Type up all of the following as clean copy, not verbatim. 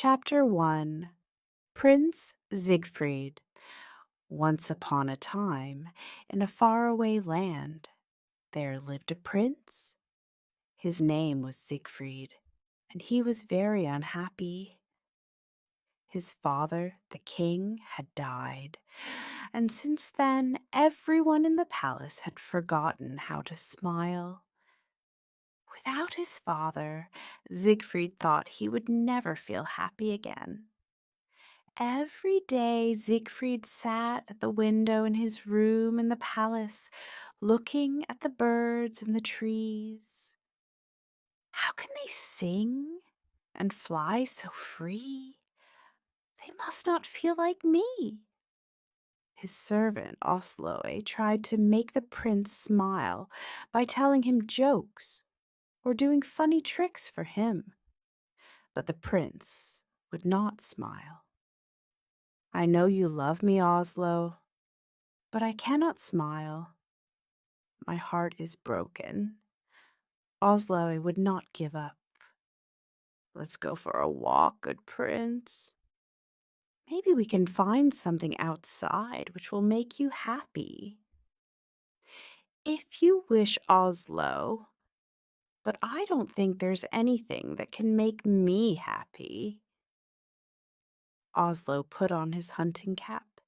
Chapter 1. Prince Siegfried. Once upon a time, in a faraway land, there lived a prince. His name was Siegfried, and he was very unhappy. His father, the king, had died, and since then everyone in the palace had forgotten how to smile. Without his father, Siegfried thought he would never feel happy again. Every day Siegfried sat at the window in his room in the palace, looking at the birds and the trees. How can they sing and fly so free? They must not feel like me. His servant Osloe tried to make the prince smile by telling him jokes or doing funny tricks for him, but the prince would not smile. "I know you love me, Oslo, but I cannot smile. My heart is broken." Oslo would not give up. "Let's go for a walk, good prince. Maybe we can find something outside which will make you happy." "If you wish, Oslo, but I don't think there's anything that can make me happy." Oslo put on his hunting cap,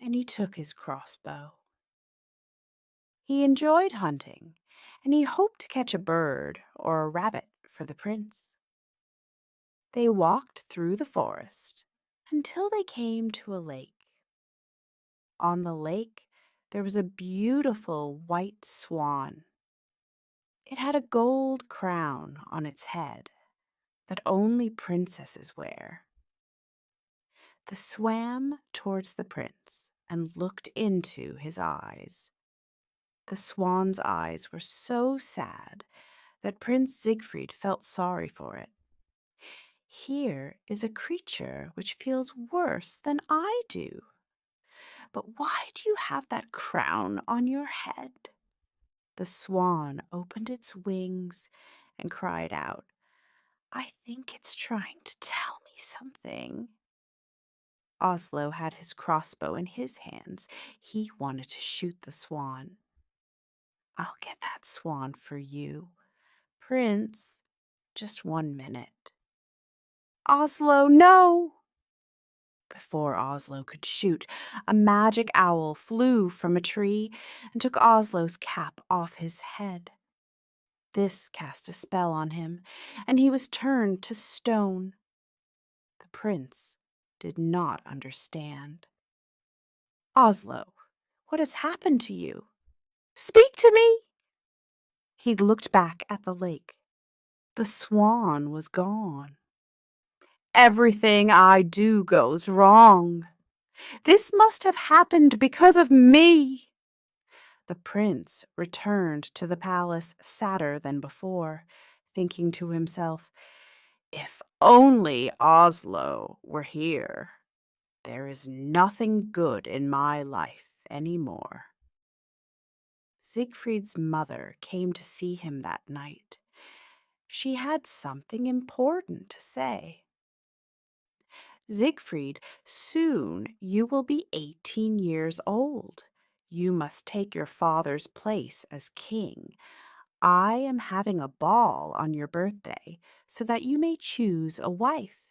and he took his crossbow. He enjoyed hunting, and he hoped to catch a bird or a rabbit for the prince. They walked through the forest until they came to a lake. On the lake, there was a beautiful white swan. It had a gold crown on its head that only princesses wear. They swam towards the prince and looked into his eyes. The swan's eyes were so sad that Prince Siegfried felt sorry for it. "Here is a creature which feels worse than I do. But why do you have that crown on your head?" The swan opened its wings and cried out, "I think it's trying to tell me something." Oslo had his crossbow in his hands. He wanted to shoot the swan. "I'll get that swan for you, Prince. Just 1 minute." "Oslo, no!" Before Oslo could shoot, a magic owl flew from a tree and took Oslo's cap off his head. This cast a spell on him, and he was turned to stone. The prince did not understand. "Oslo, what has happened to you? Speak to me!" He looked back at the lake. The swan was gone. "Everything I do goes wrong. This must have happened because of me." The prince returned to the palace sadder than before, thinking to himself, "If only Oslo were here, there is nothing good in my life any more." Siegfried's mother came to see him that night. She had something important to say. "Siegfried, soon you will be 18 years old. You must take your father's place as king. I am having a ball on your birthday so that you may choose a wife,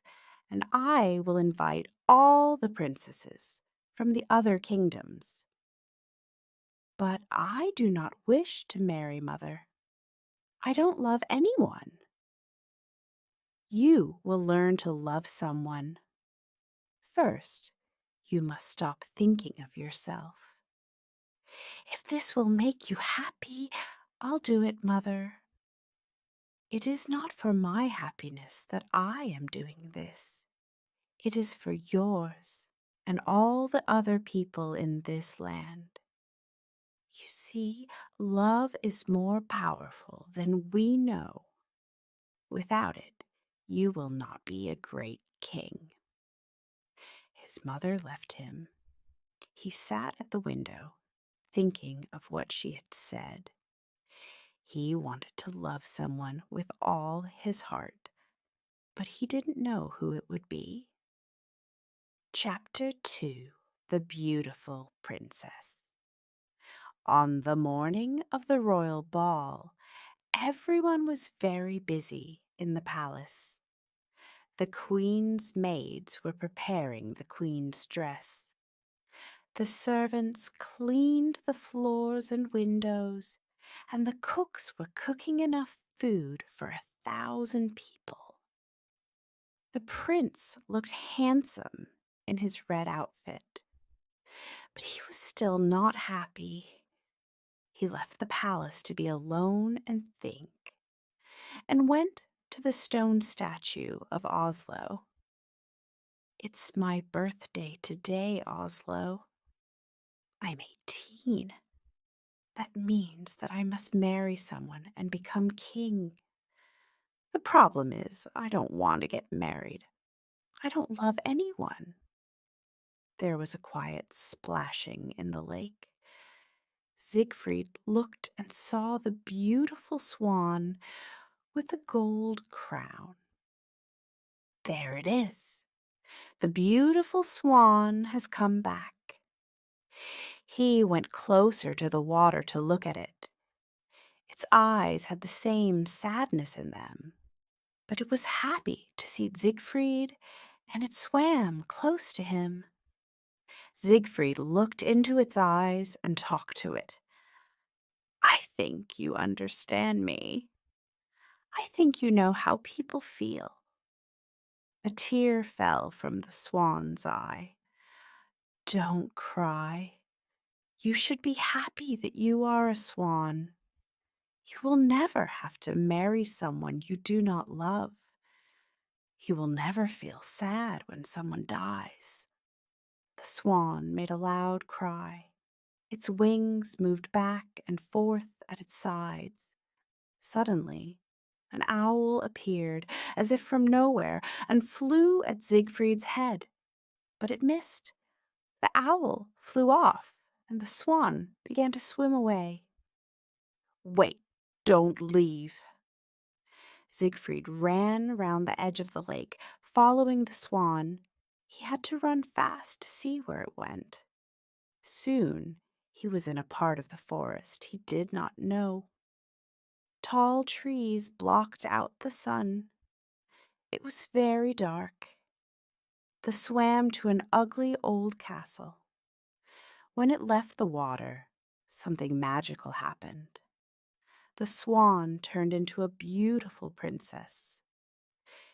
and I will invite all the princesses from the other kingdoms." "But I do not wish to marry, mother. I don't love anyone." "You will learn to love someone. First, you must stop thinking of yourself." "If this will make you happy, I'll do it, mother." "It is not for my happiness that I am doing this. It is for yours and all the other people in this land. You see, love is more powerful than we know. Without it, you will not be a great king." His mother left him. He sat at the window, thinking of what she had said. He wanted to love someone with all his heart, but he didn't know who it would be. Chapter 2: The Beautiful Princess. On the morning of the royal ball, everyone was very busy in the palace. The queen's maids were preparing the queen's dress. The servants cleaned the floors and windows, and the cooks were cooking enough food for 1,000 people. The prince looked handsome in his red outfit, but he was still not happy. He left the palace to be alone and think, and went to the stone statue of Oslo. "It's my birthday today, Oslo. I'm 18. That means that I must marry someone and become king. The problem is, I don't want to get married. I don't love anyone." There was a quiet splashing in the lake. Siegfried looked and saw the beautiful swan with the gold crown. "There it is. The beautiful swan has come back." He went closer to the water to look at it. Its eyes had the same sadness in them, but it was happy to see Siegfried, and it swam close to him. Siegfried looked into its eyes and talked to it. "I think you understand me. I think you know how people feel." A tear fell from the swan's eye. "Don't cry. You should be happy that you are a swan. You will never have to marry someone you do not love. You will never feel sad when someone dies." The swan made a loud cry. Its wings moved back and forth at its sides. Suddenly, an owl appeared, as if from nowhere, and flew at Siegfried's head. But it missed. The owl flew off, and the swan began to swim away. "Wait, don't leave." Siegfried ran round the edge of the lake, following the swan. He had to run fast to see where it went. Soon he was in a part of the forest he did not know. Tall trees blocked out the sun. It was very dark. They swam to an ugly old castle. When it left the water, something magical happened. The swan turned into a beautiful princess.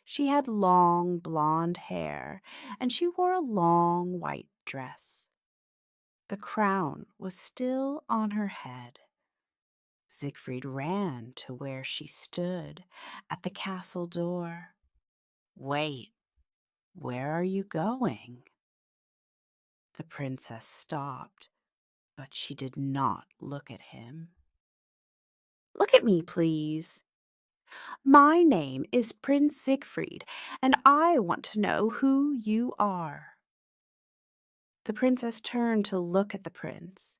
She had long blonde hair, and she wore a long white dress. The crown was still on her head. Siegfried ran to where she stood at the castle door. "Wait, where are you going?" The princess stopped, but she did not look at him. "Look at me, please. My name is Prince Siegfried, and I want to know who you are." The princess turned to look at the prince.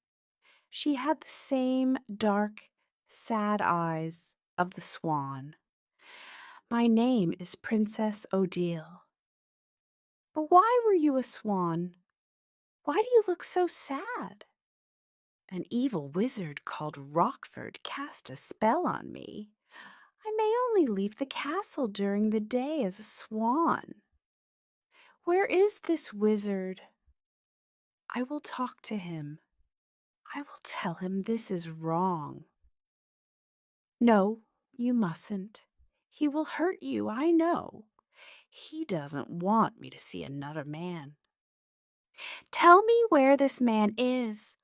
She had the same dark, sad eyes of the swan. "My name is Princess Odile." "But why were you a swan? Why do you look so sad?" "An evil wizard called Rockford cast a spell on me. I may only leave the castle during the day as a swan." "Where is this wizard?" "I will talk to him. I will tell him this is wrong." "No, you mustn't. He will hurt you, I know. He doesn't want me to see another man." "Tell me where this man is.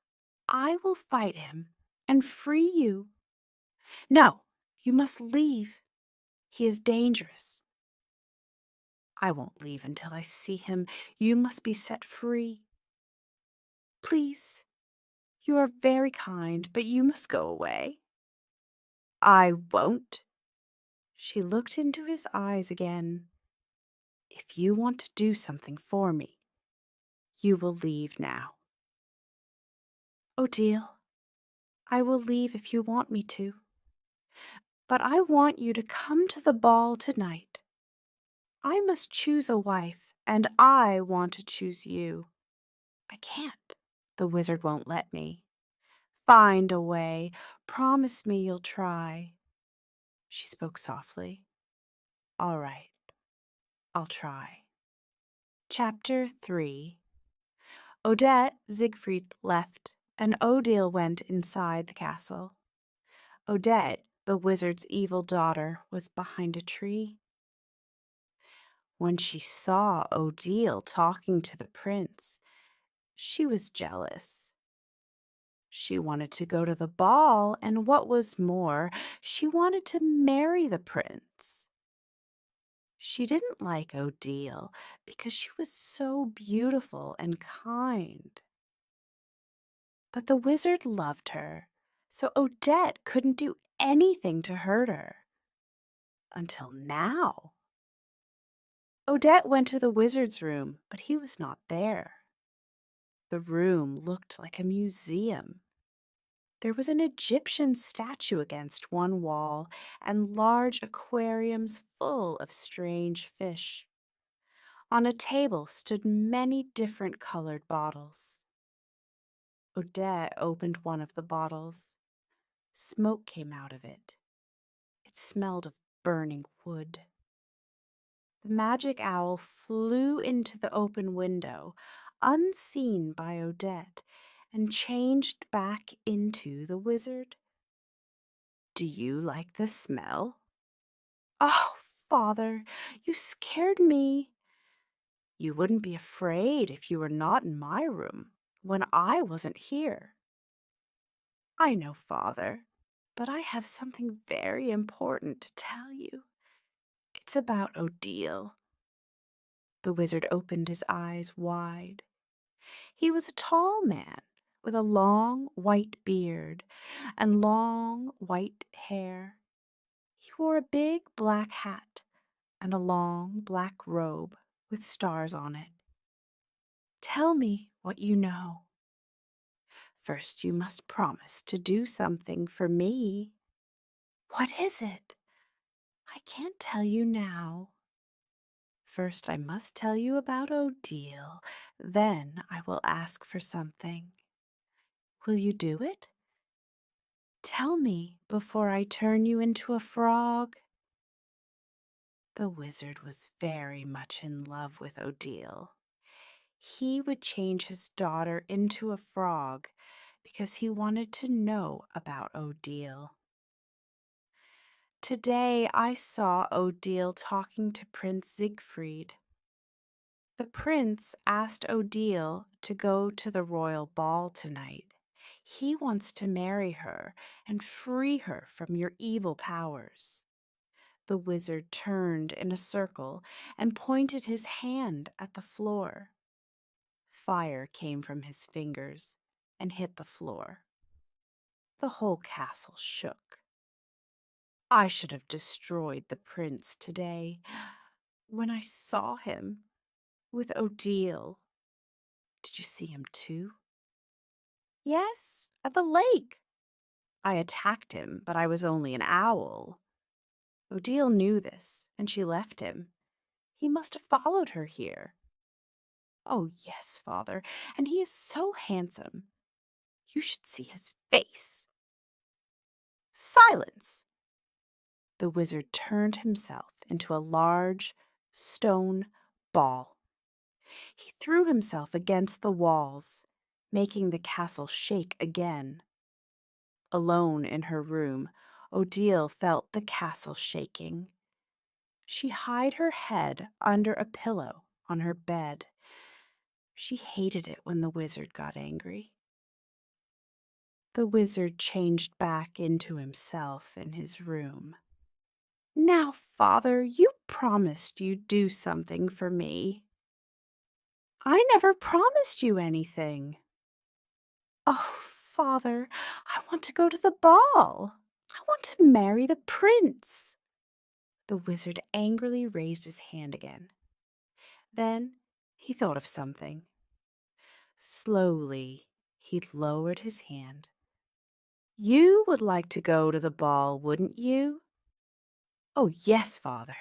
I will fight him and free you." "No, you must leave. He is dangerous." "I won't leave until I see him. You must be set free." "Please, you are very kind, but you must go away." "I won't." She looked into his eyes again. "If you want to do something for me, you will leave now." "Odile, I will leave if you want me to. But I want you to come to the ball tonight. I must choose a wife, and I want to choose you. I can't. The wizard won't let me. Find a way. Promise me you'll try. She spoke softly. All right, I'll try. Chapter 3. Odette, Siegfried left, and Odile went inside the castle. Odette, the wizard's evil daughter, was behind a tree. When she saw Odile talking to the prince, she was jealous. She wanted to go to the ball, and what was more, she wanted to marry the prince. She didn't like Odile because she was so beautiful and kind. But the wizard loved her, so Odette couldn't do anything to hurt her. Until now. Odette went to the wizard's room, but he was not there. The room looked like a museum. There was an Egyptian statue against one wall and large aquariums full of strange fish. On a table stood many different colored bottles. Odette opened one of the bottles. Smoke came out of it. It smelled of burning wood. The magic owl flew into the open window, unseen by Odette, and changed back into the wizard. Do you like the smell? Oh, Father, you scared me. You wouldn't be afraid if you were not in my room when I wasn't here. I know, Father, but I have something very important to tell you. It's about Odile. The wizard opened his eyes wide. He was a tall man with a long white beard and long white hair. He wore a big black hat and a long black robe with stars on it. Tell me what you know. First, you must promise to do something for me. What is it? I can't tell you now. First, I must tell you about Odile. Then I will ask for something. Will you do it? Tell me before I turn you into a frog. The wizard was very much in love with Odile. He would change his daughter into a frog because he wanted to know about Odile. Today I saw Odile talking to Prince Siegfried. The prince asked Odile to go to the royal ball tonight. He wants to marry her and free her from your evil powers. The wizard turned in a circle and pointed his hand at the floor. Fire came from his fingers and hit the floor. The whole castle shook. I should have destroyed the prince today when I saw him with Odile. Did you see him too? Yes, at the lake. I attacked him, but I was only an owl. Odile knew this, and she left him. He must have followed her here. Oh, yes, Father, and he is so handsome. You should see his face. Silence! The wizard turned himself into a large stone ball. He threw himself against the walls, making the castle shake again. Alone in her room, Odile felt the castle shaking. She hid her head under a pillow on her bed. She hated it when the wizard got angry. The wizard changed back into himself in his room. Now, Father, you promised you'd do something for me. I never promised you anything. Oh, Father, I want to go to the ball. I want to marry the prince. The wizard angrily raised his hand again. Then he thought of something. Slowly, he lowered his hand. You would like to go to the ball, wouldn't you? Oh, yes, Father.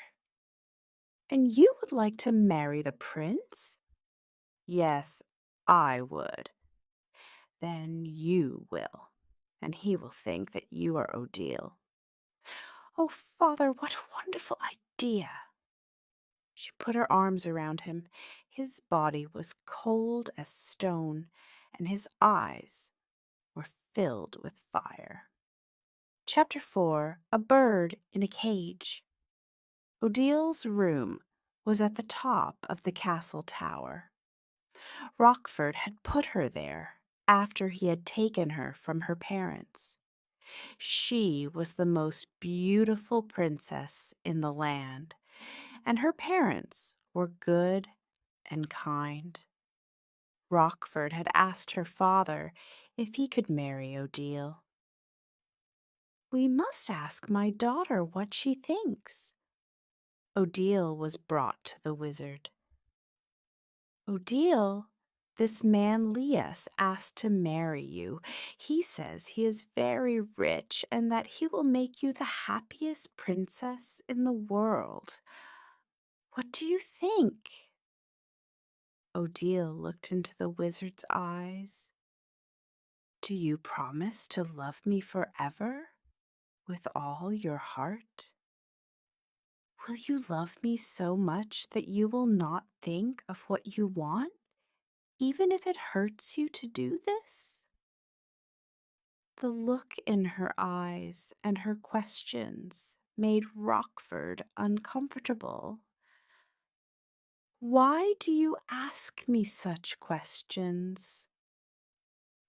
And you would like to marry the prince? Yes, I would. Then you will, and he will think that you are Odile. Oh, father, what a wonderful idea! She put her arms around him. His body was cold as stone, and his eyes were filled with fire. Chapter 4. A Bird in a Cage. Odile's room was at the top of the castle tower. Rockford had put her there after he had taken her from her parents. She was the most beautiful princess in the land, and her parents were good and kind. Rockford had asked her father if he could marry Odile. We must ask my daughter what she thinks. Odile was brought to the wizard. Odile, this man Lias asked to marry you. He says he is very rich and that he will make you the happiest princess in the world. What do you think? Odile looked into the wizard's eyes. Do you promise to love me forever, with all your heart? Will you love me so much that you will not think of what you want, even if it hurts you to do this? The look in her eyes and her questions made Rockford uncomfortable. Why do you ask me such questions?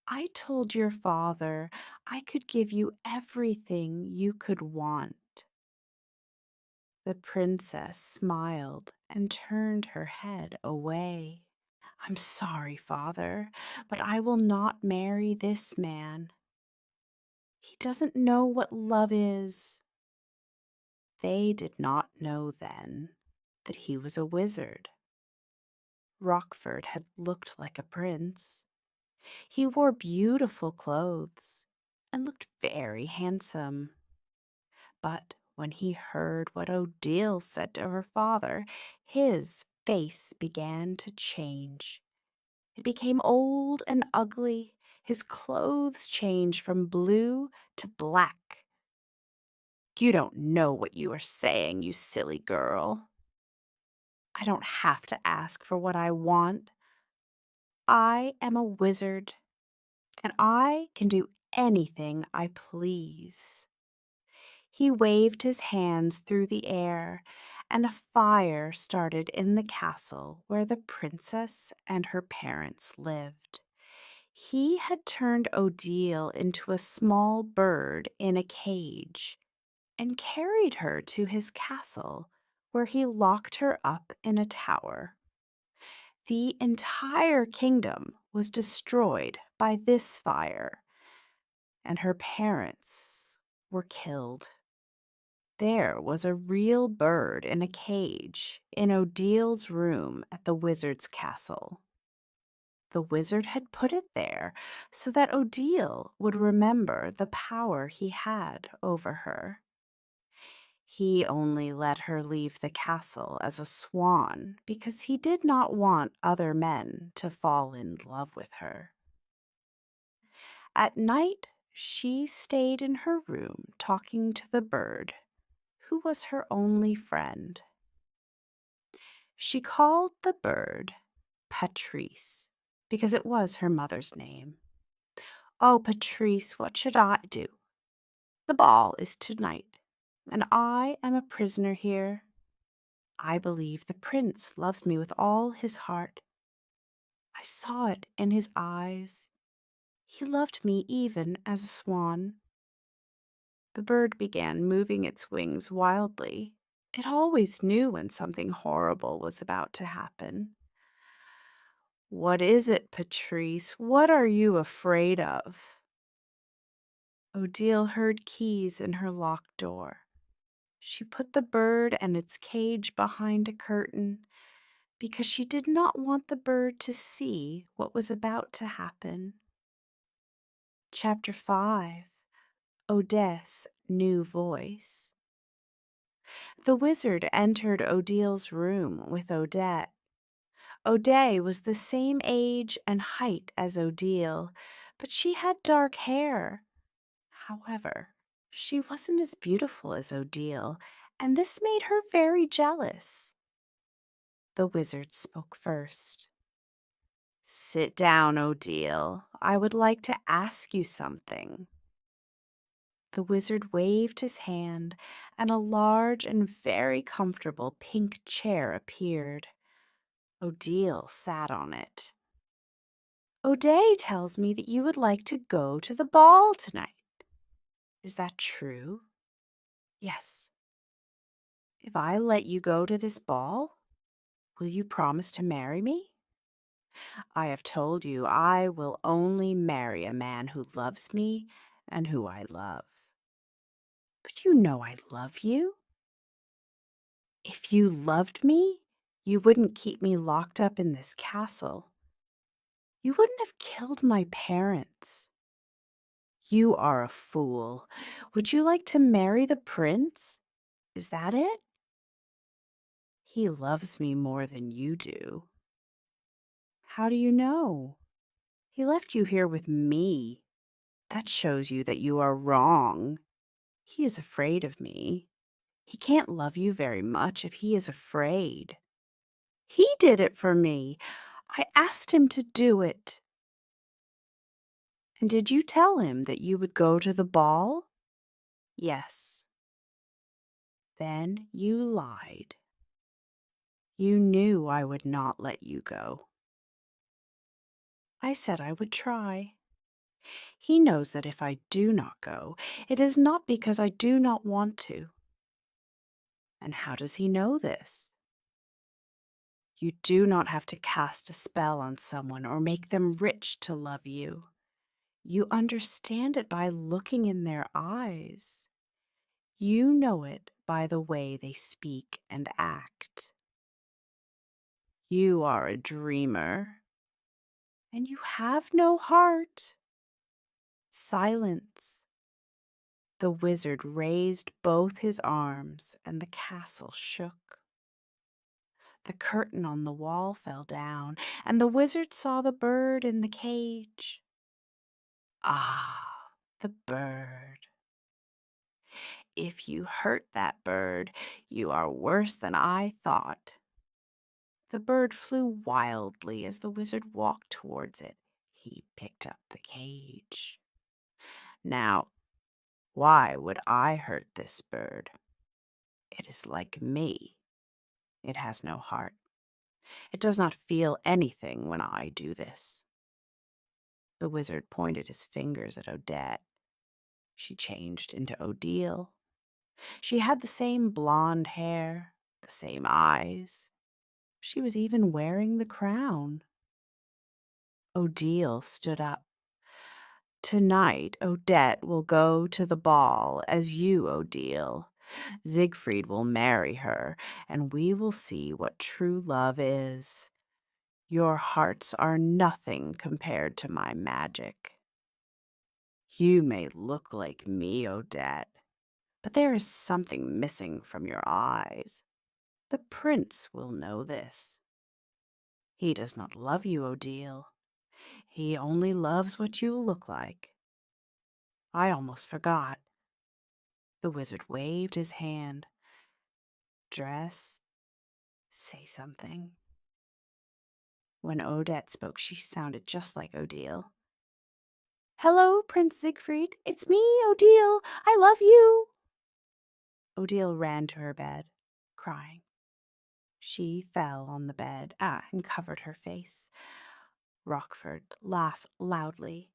I told your father I could give you everything you could want. The princess smiled and turned her head away. I'm sorry, father, but I will not marry this man. He doesn't know what love is. They did not know then that he was a wizard. Rockford had looked like a prince. He wore beautiful clothes and looked very handsome. But when he heard what Odile said to her father, his face began to change. It became old and ugly. His clothes changed from blue to black. You don't know what you are saying, you silly girl. I don't have to ask for what I want. I am a wizard, and I can do anything I please. He waved his hands through the air, and a fire started in the castle where the princess and her parents lived. He had turned Odile into a small bird in a cage and carried her to his castle, where he locked her up in a tower. The entire kingdom was destroyed by this fire, and her parents were killed. There was a real bird in a cage in Odile's room at the wizard's castle. The wizard had put it there so that Odile would remember the power he had over her. He only let her leave the castle as a swan because he did not want other men to fall in love with her. At night, she stayed in her room talking to the bird, who was her only friend. She called the bird Patrice because it was her mother's name. Oh, Patrice, what should I do? The ball is tonight, and I am a prisoner here. I believe the prince loves me with all his heart. I saw it in his eyes. He loved me even as a swan. The bird began moving its wings wildly. It always knew when something horrible was about to happen. What is it, Patrice? What are you afraid of? Odile heard keys in her locked door. She put the bird and its cage behind a curtain because she did not want the bird to see what was about to happen. Chapter 5. Odette's New Voice. The wizard entered Odile's room with Odette. Odette was the same age and height as Odile, but she had dark hair. However, she wasn't as beautiful as Odile, and this made her very jealous. The wizard spoke first. "Sit down, Odile. I would like to ask you something." The wizard waved his hand, and a large and very comfortable pink chair appeared. Odile sat on it. "O'Day tells me that you would like to go to the ball tonight. Is that true?" "Yes." "If I let you go to this ball, will you promise to marry me?" "I have told you I will only marry a man who loves me and who I love." "But you know I love you." "If you loved me, you wouldn't keep me locked up in this castle. You wouldn't have killed my parents." "You are a fool. Would you like to marry the prince? Is that it?" "He loves me more than you do." "How do you know?" "He left you here with me. That shows you that you are wrong. He is afraid of me. He can't love you very much if he is afraid. He did it for me. I asked him to do it." "And did you tell him that you would go to the ball?" "Yes." "Then you lied. You knew I would not let you go." "I said I would try. He knows that if I do not go, it is not because I do not want to." "And how does he know this?" "You do not have to cast a spell on someone or make them rich to love you. You understand it by looking in their eyes. You know it by the way they speak and act. You are a dreamer, and you have no heart." Silence. The wizard raised both his arms, and the castle shook. The curtain on the wall fell down, and the wizard saw the bird in the cage. Ah, the bird. "If you hurt that bird, you are worse than I thought." The bird flew wildly as the wizard walked towards it. He picked up the cage. "Now, why would I hurt this bird? It is like me. It has no heart. It does not feel anything when I do this." The wizard pointed his fingers at Odette. She changed into Odile. She had the same blonde hair, the same eyes. She was even wearing the crown. Odile stood up. "Tonight, Odette will go to the ball as you, Odile. Siegfried will marry her, and we will see what true love is. Your hearts are nothing compared to my magic. You may look like me, Odette, but there is something missing from your eyes. The prince will know this. He does not love you, Odile. He only loves what you look like. I almost forgot." The wizard waved his hand. "Dress, say something." When Odette spoke, she sounded just like Odile. "Hello, Prince Siegfried. It's me, Odile. I love you." Odile ran to her bed, crying. She fell on the bed and covered her face. Rochford laughed loudly.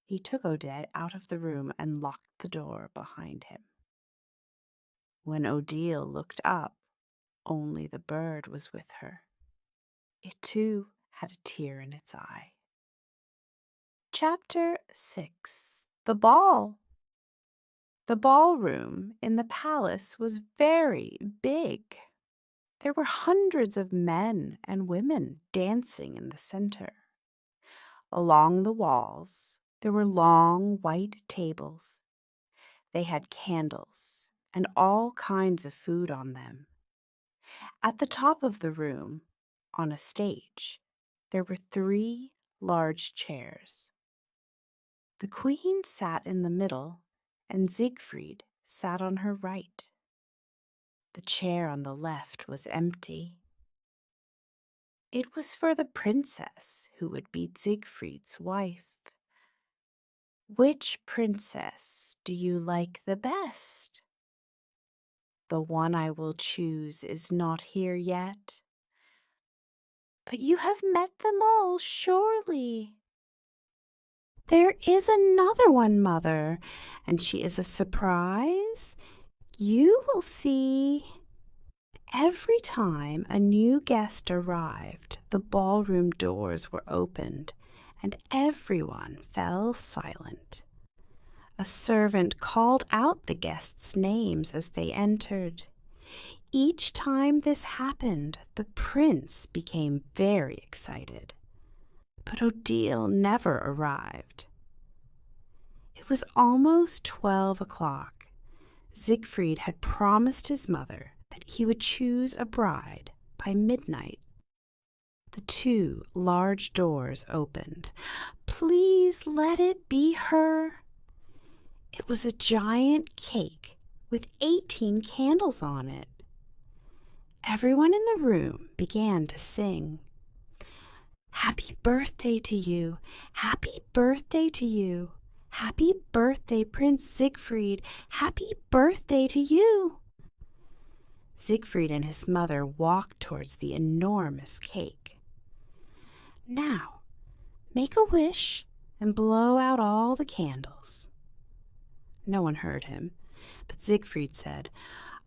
He took Odette out of the room and locked the door behind him. When Odile looked up, only the bird was with her. It too had a tear in its eye. Chapter 6. The Ball. The ballroom in the palace was very big. There were hundreds of men and women dancing in the center. Along the walls, there were long white tables. They had candles and all kinds of food on them. At the top of the room, on a stage, there were 3 large chairs. The queen sat in the middle, and Siegfried sat on her right. The chair on the left was empty. It was for the princess who would be Siegfried's wife. Which princess do you like the best? The one I will choose is not here yet. But you have met them all, surely. There is another one, Mother, and she is a surprise. You will see. Every time a new guest arrived, the ballroom doors were opened, and everyone fell silent. A servant called out the guests' names as they entered. Each time this happened, the prince became very excited. But Odile never arrived. It was almost 12 o'clock. Siegfried had promised his mother that he would choose a bride by midnight. The 2 large doors opened. Please let it be her. It was a giant cake with 18 candles on it. Everyone in the room began to sing. Happy birthday to you! Happy birthday to you! Happy birthday, Prince Siegfried! Happy birthday to you! Siegfried and his mother walked towards the enormous cake. Now, make a wish and blow out all the candles. No one heard him, but Siegfried said,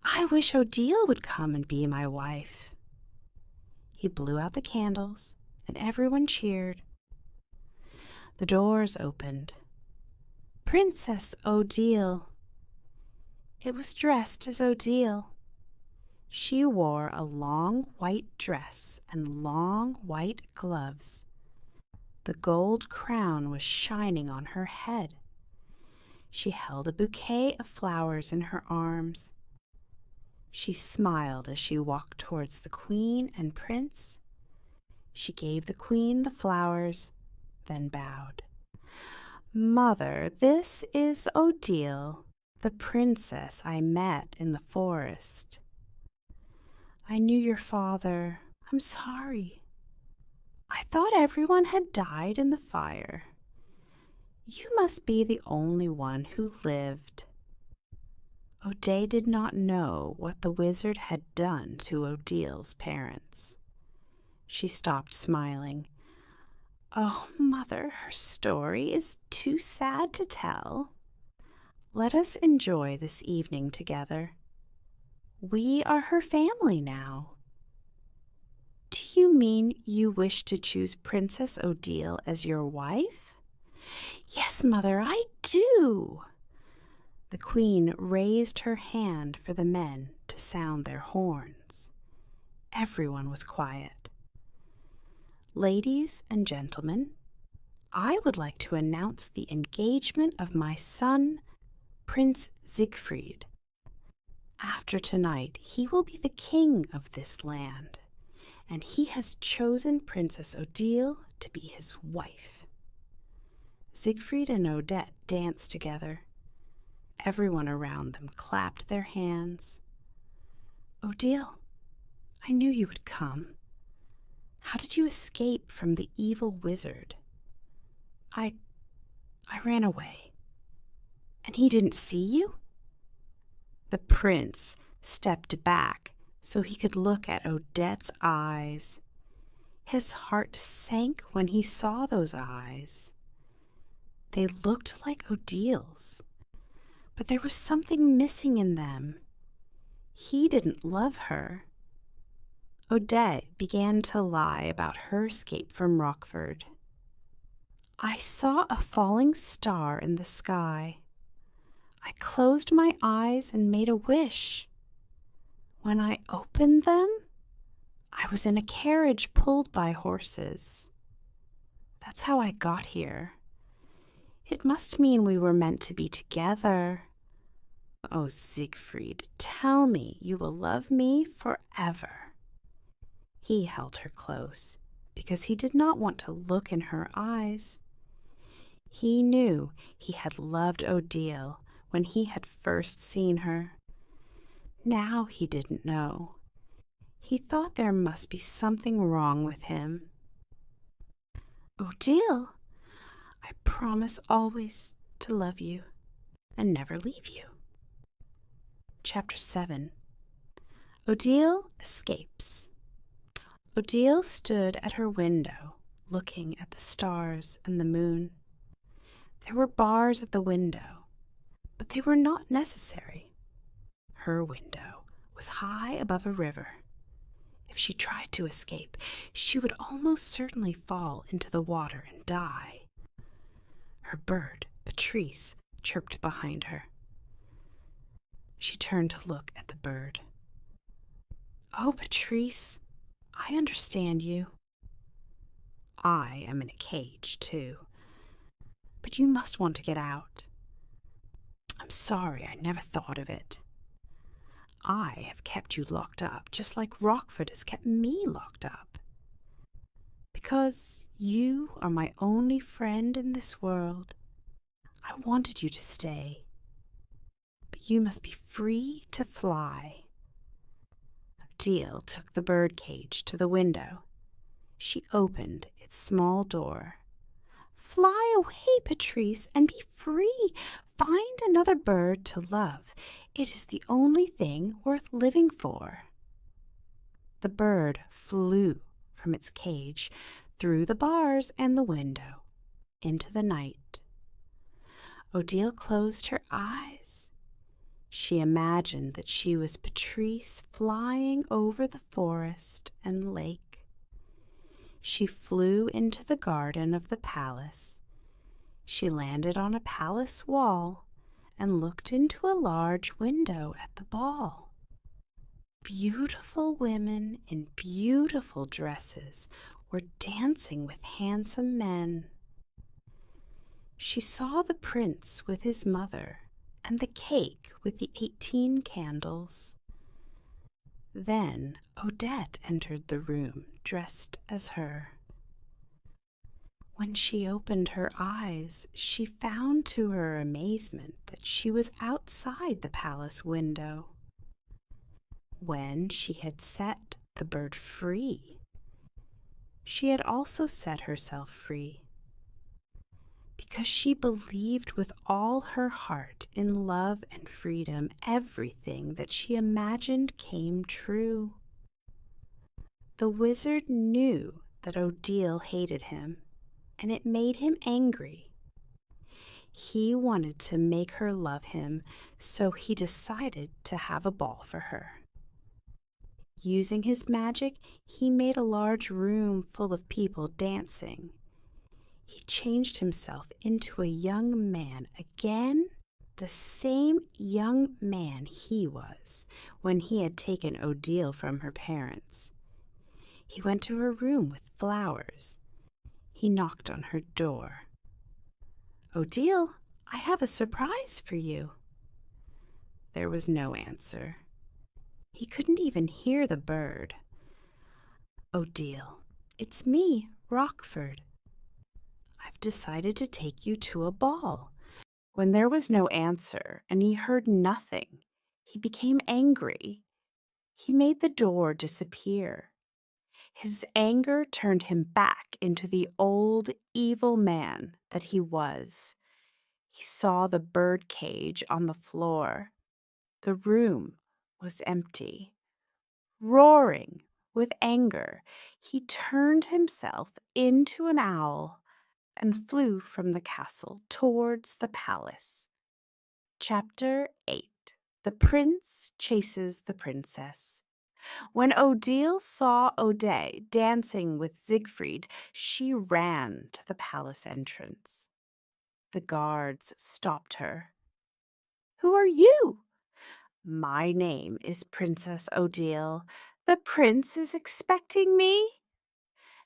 I wish Odile would come and be my wife. He blew out the candles, and everyone cheered. The doors opened. Princess Odile. It was dressed as Odile. She wore a long white dress and long white gloves. The gold crown was shining on her head. She held a bouquet of flowers in her arms. She smiled as she walked towards the queen and prince. She gave the queen the flowers, then bowed. Mother, this is Odile, the princess I met in the forest. I knew your father. I'm sorry. I thought everyone had died in the fire. You must be the only one who lived. O'Day did not know what the wizard had done to Odile's parents. She stopped smiling. Oh, Mother, her story is too sad to tell. Let us enjoy this evening together. We are her family now. Do you mean you wish to choose Princess Odile as your wife? Yes, Mother, I do. The queen raised her hand for the men to sound their horns. Everyone was quiet. Ladies and gentlemen, I would like to announce the engagement of my son, Prince Siegfried. After tonight, he will be the king of this land, and he has chosen Princess Odile to be his wife. Siegfried and Odette danced together. Everyone around them clapped their hands. Odile, I knew you would come. How did you escape from the evil wizard? I ran away. And he didn't see you? The prince stepped back so he could look at Odette's eyes. His heart sank when he saw those eyes. They looked like Odile's, but there was something missing in them. He didn't love her. Odette began to lie about her escape from Rockford. I saw a falling star in the sky. I closed my eyes and made a wish. When I opened them, I was in a carriage pulled by horses. That's how I got here. It must mean we were meant to be together. Oh, Siegfried, tell me you will love me forever." He held her close because he did not want to look in her eyes. He knew he had loved Odile when he had first seen her. Now he didn't know. He thought there must be something wrong with him. "Odile, I promise always to love you and never leave you." Chapter 7. Odile Escapes. Odile stood at her window, looking at the stars and the moon. There were bars at the window, but they were not necessary. Her window was high above a river. If she tried to escape, she would almost certainly fall into the water and die. Her bird, Patrice, chirped behind her. She turned to look at the bird. "Oh, Patrice, I understand you. I am in a cage, too. But you must want to get out. I'm sorry I never thought of it. I have kept you locked up, just like Rockford has kept me locked up. Because you are my only friend in this world, I wanted you to stay. But you must be free to fly." Odile took the bird cage to the window. She opened its small door. "Fly away, Patrice, and be free. Find another bird to love. It is the only thing worth living for." The bird flew from its cage, through the bars and the window, into the night. Odile closed her eyes. She imagined that she was Patrice flying over the forest and lake. She flew into the garden of the palace. She landed on a palace wall and looked into a large window at the ball. Beautiful women in beautiful dresses were dancing with handsome men. She saw the prince with his mother and the cake with the 18 candles. Then Odette entered the room dressed as her. When she opened her eyes, she found to her amazement that she was outside the palace window. When she had set the bird free, she had also set herself free. Because she believed with all her heart in love and freedom, everything that she imagined came true. The wizard knew that Odile hated him, and it made him angry. He wanted to make her love him, so he decided to have a ball for her. Using his magic, he made a large room full of people dancing. He changed himself into a young man again, the same young man he was when he had taken Odile from her parents. He went to her room with flowers. He knocked on her door. "Odile, I have a surprise for you." There was no answer. He couldn't even hear the bird. "Odile, it's me, Rockford. I've decided to take you to a ball." When there was no answer and he heard nothing, he became angry. He made the door disappear. His anger turned him back into the old evil man that he was. He saw the bird cage on the floor. The room was empty. Roaring with anger, he turned himself into an owl and flew from the castle towards the palace. Chapter 8. The Prince Chases the Princess. When Odile saw Odette dancing with Siegfried, she ran to the palace entrance. The guards stopped her. "Who are you?" "My name is Princess Odile. The prince is expecting me."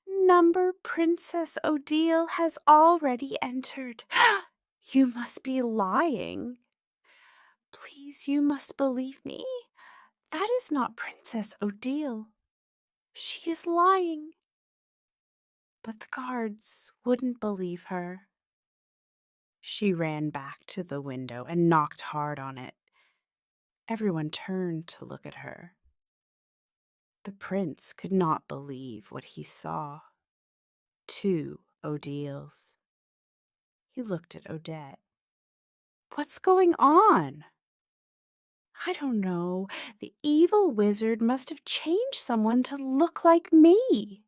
"Number Princess Odile has already entered." "You must be lying." Please, you must believe me. That is not Princess Odile. She is lying. But the guards wouldn't believe her. She ran back to the window and knocked hard on it. Everyone turned to look at her. The prince could not believe what he saw. 2 Odiles. He looked at Odette. What's going on? I don't know. The evil wizard must have changed someone to look like me.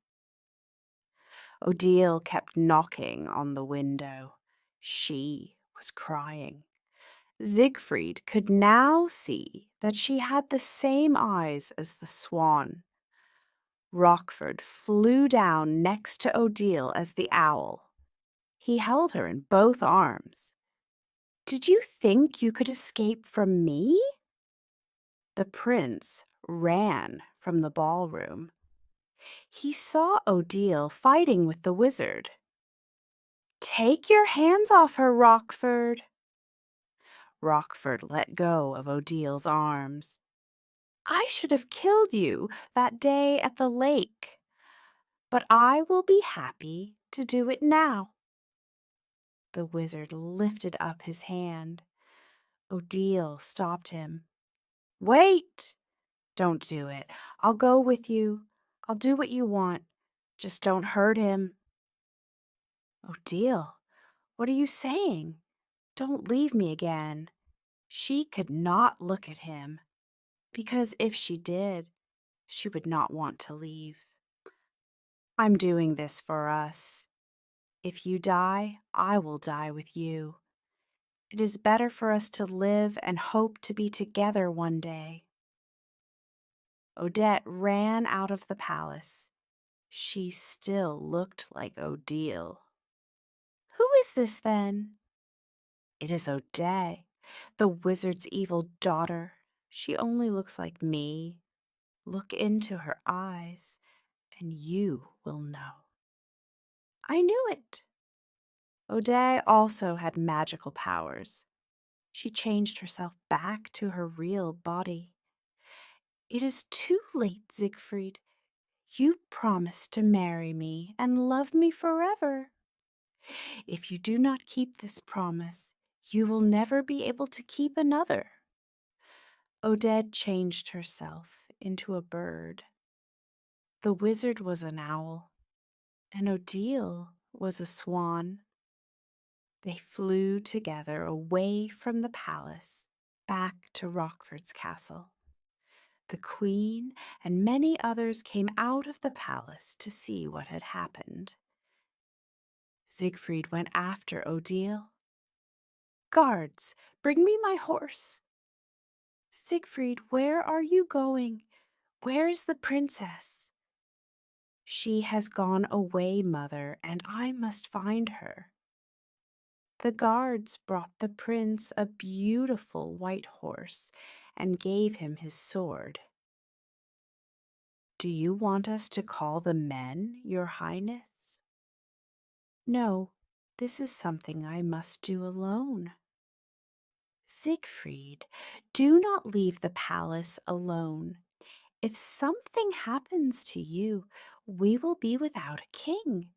Odile kept knocking on the window. She was crying. Siegfried could now see that she had the same eyes as the swan. Rockford flew down next to Odile as the owl. He held her in both arms. Did you think you could escape from me? The prince ran from the ballroom. He saw Odile fighting with the wizard. Take your hands off her, Rockford. Rockford let go of Odile's arms. I should have killed you that day at the lake, but I will be happy to do it now. The wizard lifted up his hand. Odile stopped him. Wait! Don't do it. I'll go with you. I'll do what you want. Just don't hurt him. Odile, what are you saying? Don't leave me again. She could not look at him, because if she did, she would not want to leave. I'm doing this for us. If you die, I will die with you. It is better for us to live and hope to be together one day. Odette ran out of the palace. She still looked like Odile. Who is this, then? It is Odette, the wizard's evil daughter. She only looks like me. Look into her eyes, and you will know. I knew it. Odette also had magical powers. She changed herself back to her real body. It is too late, Siegfried. You promised to marry me and love me forever. If you do not keep this promise, you will never be able to keep another. Odette changed herself into a bird. The wizard was an owl, and Odile was a swan. They flew together away from the palace, back to Rockford's castle. The queen and many others came out of the palace to see what had happened. Siegfried went after Odile. Guards, bring me my horse. Siegfried, where are you going? Where is the princess? She has gone away, mother, and I must find her. The guards brought the prince a beautiful white horse and gave him his sword. Do you want us to call the men, your highness? No, this is something I must do alone. Siegfried, do not leave the palace alone. If something happens to you, we will be without a king.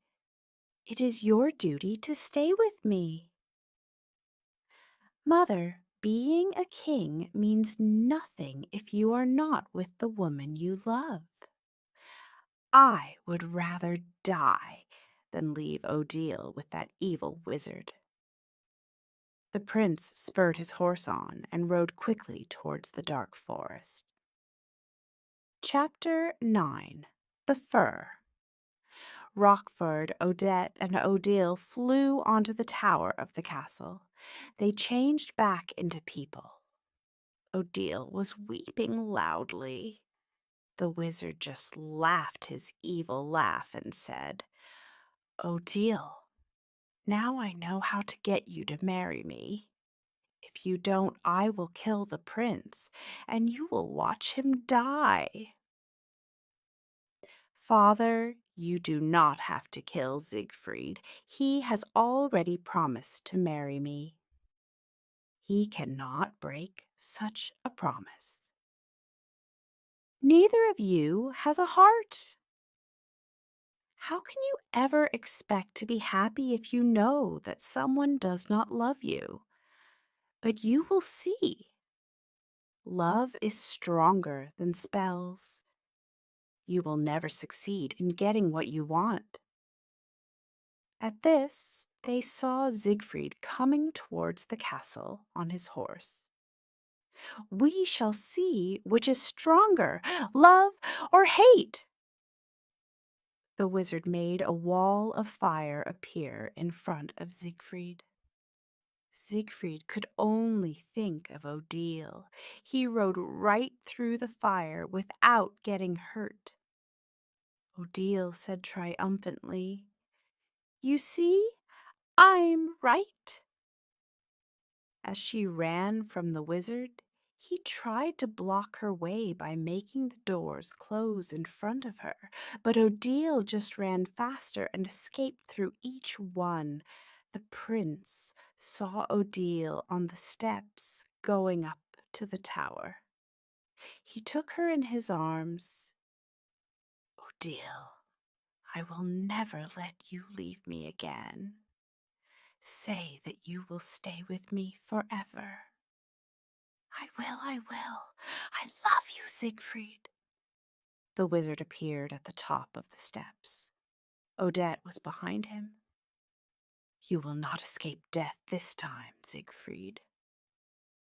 It is your duty to stay with me. Mother, being a king means nothing if you are not with the woman you love. I would rather die than leave Odile with that evil wizard. The prince spurred his horse on and rode quickly towards the dark forest. Chapter 9. The Fur. Rockford, Odette, and Odile flew onto the tower of the castle. They changed back into people. Odile was weeping loudly. The wizard just laughed his evil laugh and said, Odile, now I know how to get you to marry me. If you don't, I will kill the prince, and you will watch him die. Father, you do not have to kill Siegfried. He has already promised to marry me. He cannot break such a promise. Neither of you has a heart. How can you ever expect to be happy if you know that someone does not love you? But you will see. Love is stronger than spells. You will never succeed in getting what you want. At this, they saw Siegfried coming towards the castle on his horse. We shall see which is stronger, love or hate. The wizard made a wall of fire appear in front of Siegfried. Siegfried could only think of Odile. He rode right through the fire without getting hurt. Odile said triumphantly, "You see, I'm right." As she ran from the wizard, he tried to block her way by making the doors close in front of her, but Odile just ran faster and escaped through each one. The prince saw Odile on the steps going up to the tower. He took her in his arms. "Odile, I will never let you leave me again. Say that you will stay with me forever." I will. I love you, Siegfried." The wizard appeared at the top of the steps. Odette was behind him. "You will not escape death this time, Siegfried."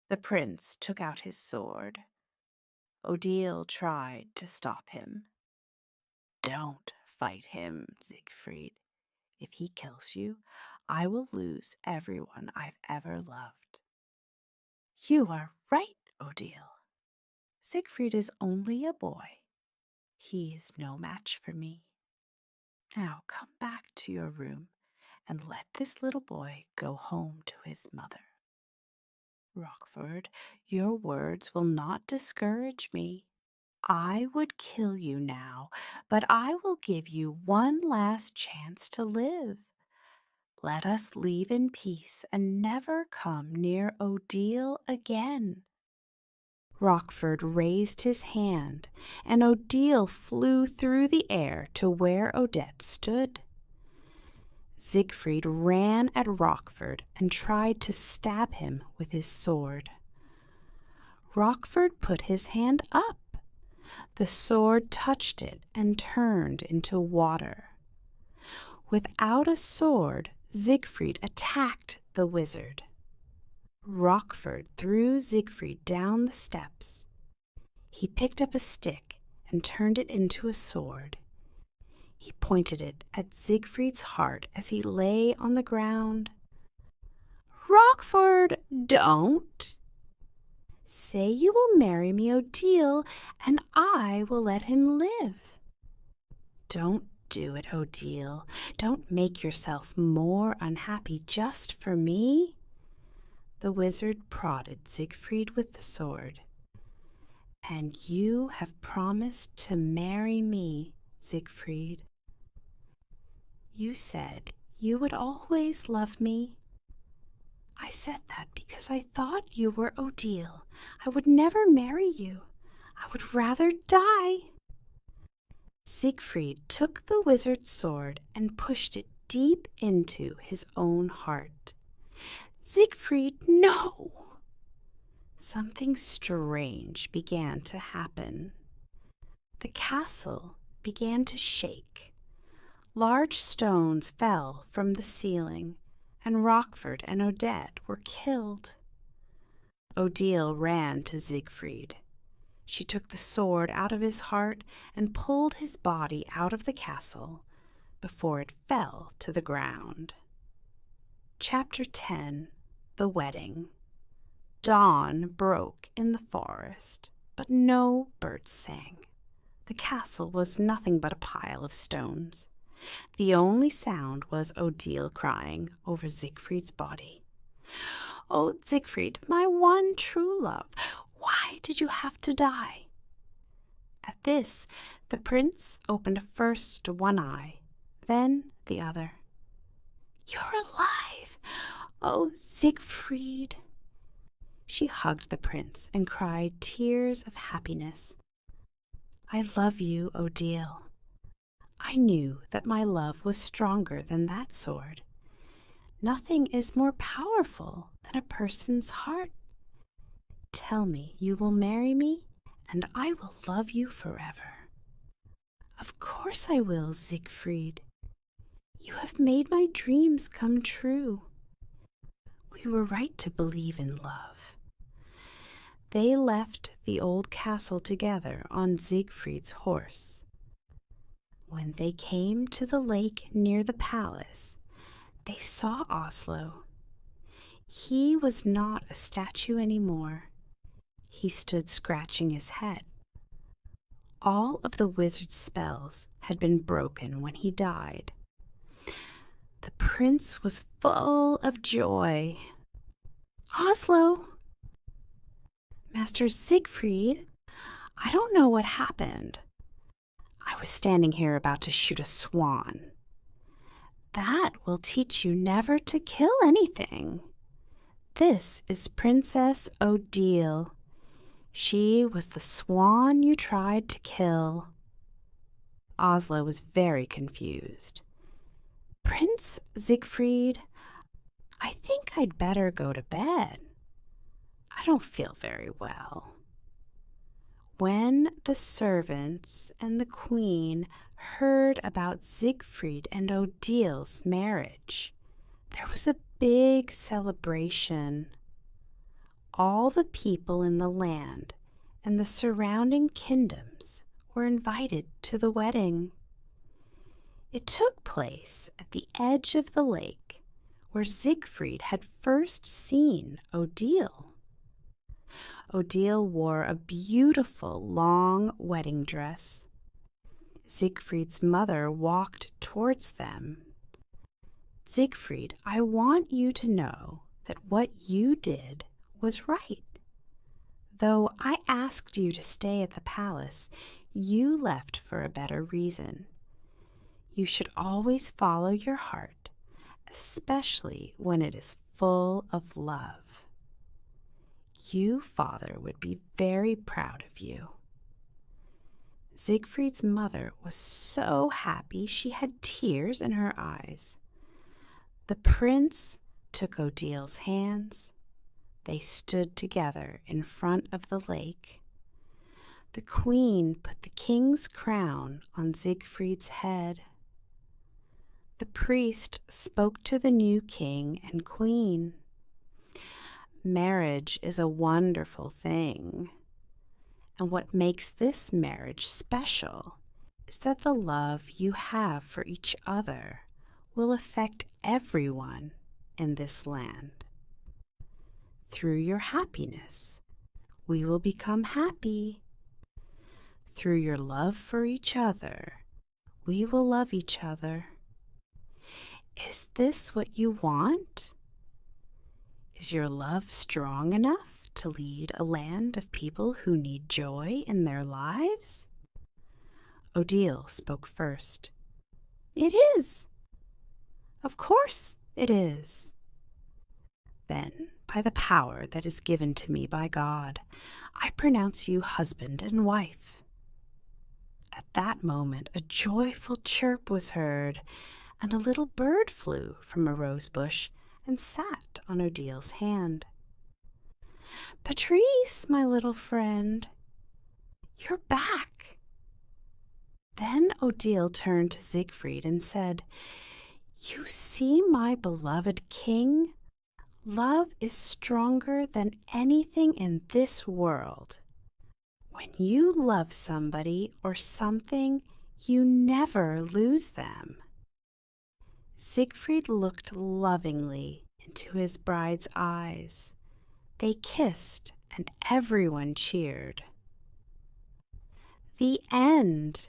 The prince took out his sword. Odile tried to stop him. "Don't fight him, Siegfried. If he kills you, I will lose everyone I've ever loved." "You are right, Odile. Siegfried is only a boy. He is no match for me. Now come back to your room and let this little boy go home to his mother. Rochford, your words will not discourage me. I would kill you now, but I will give you one last chance to live. Let us leave in peace and never come near Odile again." Rochford raised his hand, and Odile flew through the air to where Odette stood. Siegfried ran at Rochford and tried to stab him with his sword. Rochford put his hand up. The sword touched it and turned into water. Without a sword, Siegfried attacked the wizard. Rochford threw Siegfried down the steps. He picked up a stick and turned it into a sword. He pointed it at Siegfried's heart as he lay on the ground. "Rochford, don't! Say you will marry me, Odile, and I will let him live." "Don't do it, Odile. Don't make yourself more unhappy just for me." The wizard prodded Siegfried with the sword. "And you have promised to marry me, Siegfried. You said you would always love me." "I said that because I thought you were Odile. I would never marry you. I would rather die." Siegfried took the wizard's sword and pushed it deep into his own heart. "Siegfried, no!" Something strange began to happen. The castle began to shake. Large stones fell from the ceiling, and Rochford and Odette were killed. Odile ran to Siegfried. She took the sword out of his heart and pulled his body out of the castle before it fell to the ground. Chapter 10. The Wedding. Dawn broke in the forest, but no birds sang. The castle was nothing but a pile of stones. The only sound was Odile crying over Siegfried's body. "Oh, Siegfried, my one true love, why did you have to die?" At this, the prince opened first one eye, then the other. "You're alive! Oh, Siegfried!" She hugged the prince and cried tears of happiness. "I love you, Odile. I knew that my love was stronger than that sword. Nothing is more powerful than a person's heart. Tell me you will marry me, and I will love you forever." "Of course I will, Siegfried. You have made my dreams come true. We were right to believe in love." They left the old castle together on Siegfried's horse. When they came to the lake near the palace, they saw Oslo. He was not a statue anymore. He stood scratching his head. All of the wizard's spells had been broken when he died. The prince was full of joy. "Oslo! Master Siegfried, I don't know what happened. I was standing here about to shoot a swan. That will teach you never to kill anything. This is Princess Odile. She was the swan you tried to kill." Oslo was very confused. "Prince Siegfried, I think I'd better go to bed. I don't feel very well." When the servants and the queen heard about Siegfried and Odile's marriage, there was a big celebration. All the people in the land and the surrounding kingdoms were invited to the wedding. It took place at the edge of the lake where Siegfried had first seen Odile. Odile wore a beautiful long wedding dress. Siegfried's mother walked towards them. "Siegfried, I want you to know that what you did was right. Though I asked you to stay at the palace, you left for a better reason. You should always follow your heart, especially when it is full of love. You, father, would be very proud of you." Siegfried's mother was so happy she had tears in her eyes. The prince took Odile's hands. They stood together in front of the lake. The queen put the king's crown on Siegfried's head. The priest spoke to the new king and queen. Marriage is a wonderful thing, and what makes this marriage special is that the love you have for each other will affect everyone in this land. Through your happiness, we will become happy. Through your love for each other, we will love each other. Is this what you want? Is your love strong enough to lead a land of people who need joy in their lives?" Odile spoke first. "It is. Of course it is." "Then, by the power that is given to me by God, I pronounce you husband and wife." At that moment, a joyful chirp was heard, and a little bird flew from a rose bush and sat on Odile's hand. "Patrice, my little friend, you're back." Then Odile turned to Siegfried and said, "You see, my beloved king, love is stronger than anything in this world. When you love somebody or something, you never lose them." Siegfried looked lovingly into his bride's eyes. They kissed, and everyone cheered. The end.